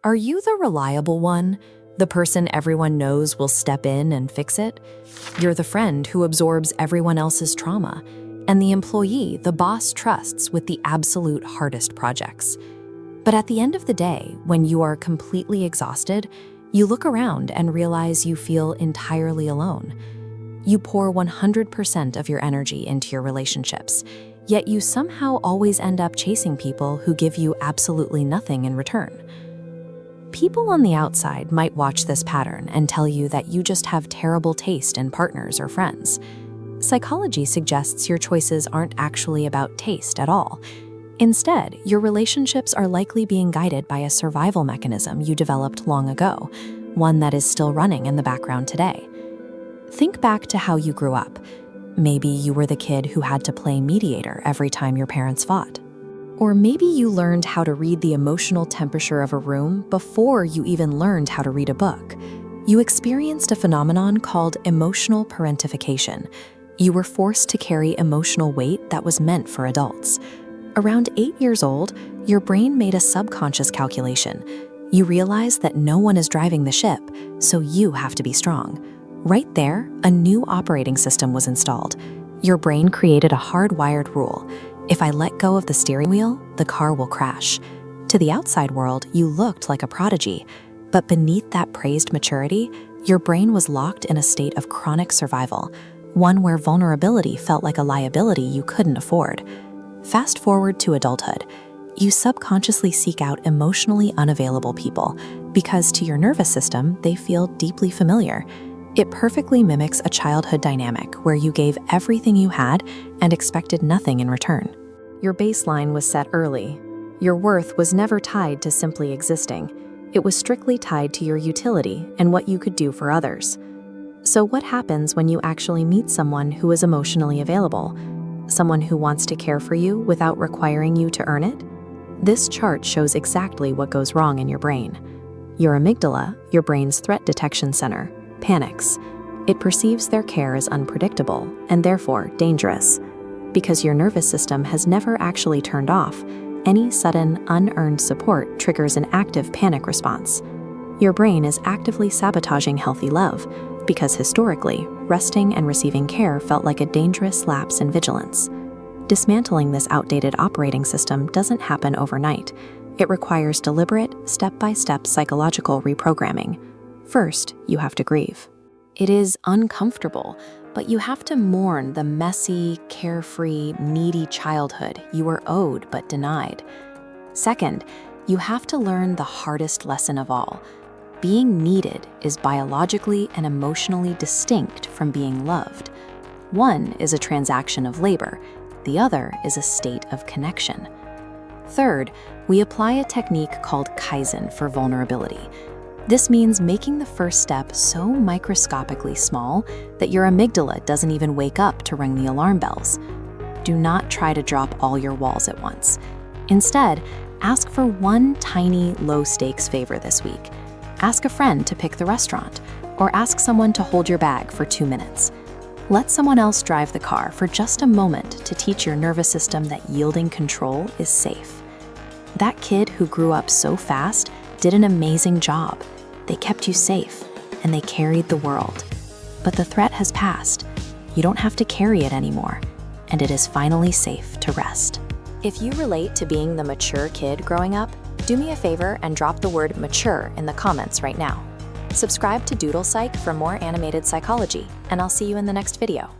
Are you the reliable one? The person everyone knows will step in and fix it? You're the friend who absorbs everyone else's trauma, and the employee the boss trusts with the absolute hardest projects. But at the end of the day, when you are completely exhausted, you look around and realize you feel entirely alone. You pour 100% of your energy into your relationships, yet you somehow always end up chasing people who give you absolutely nothing in return. People on the outside might watch this pattern and tell you that you just have terrible taste in partners or friends. Psychology suggests your choices aren't actually about taste at all. Instead, your relationships are likely being guided by a survival mechanism you developed long ago, one that is still running in the background today. Think back to how you grew up. Maybe you were the kid who had to play mediator every time your parents fought. Or maybe you learned how to read the emotional temperature of a room before you even learned how to read a book. You experienced a phenomenon called emotional parentification. You were forced to carry emotional weight that was meant for adults. Around 8 years old, your brain made a subconscious calculation. You realized that no one is driving the ship, so you have to be strong. Right there, a new operating system was installed. Your brain created a hardwired rule. If I let go of the steering wheel, the car will crash. To the outside world, you looked like a prodigy. But beneath that praised maturity, your brain was locked in a state of chronic survival, one where vulnerability felt like a liability you couldn't afford. Fast forward to adulthood. You subconsciously seek out emotionally unavailable people because to your nervous system, they feel deeply familiar. It perfectly mimics a childhood dynamic where you gave everything you had and expected nothing in return. Your baseline was set early. Your worth was never tied to simply existing. It was strictly tied to your utility and what you could do for others. So what happens when you actually meet someone who is emotionally available? Someone who wants to care for you without requiring you to earn it? This chart shows exactly what goes wrong in your brain. Your amygdala, your brain's threat detection center, panics. It perceives their care as unpredictable and therefore dangerous. Because your nervous system has never actually turned off, any sudden, unearned support triggers an active panic response. Your brain is actively sabotaging healthy love because historically, resting and receiving care felt like a dangerous lapse in vigilance. Dismantling this outdated operating system doesn't happen overnight. It requires deliberate, step-by-step psychological reprogramming. First, you have to grieve. It is uncomfortable, but you have to mourn the messy, carefree, needy childhood you were owed but denied. Second, you have to learn the hardest lesson of all. Being needed is biologically and emotionally distinct from being loved. One is a transaction of labor, the other is a state of connection. Third, we apply a technique called Kaizen for vulnerability. This means making the first step so microscopically small that your amygdala doesn't even wake up to ring the alarm bells. Do not try to drop all your walls at once. Instead, ask for one tiny, low-stakes favor this week. Ask a friend to pick the restaurant, or ask someone to hold your bag for 2 minutes. Let someone else drive the car for just a moment to teach your nervous system that yielding control is safe. That kid who grew up so fast did an amazing job. They kept you safe, and they carried the world. But the threat has passed. You don't have to carry it anymore, and it is finally safe to rest. If you relate to being the mature kid growing up, do me a favor and drop the word mature in the comments right now. Subscribe to Doodle Psych for more animated psychology, and I'll see you in the next video.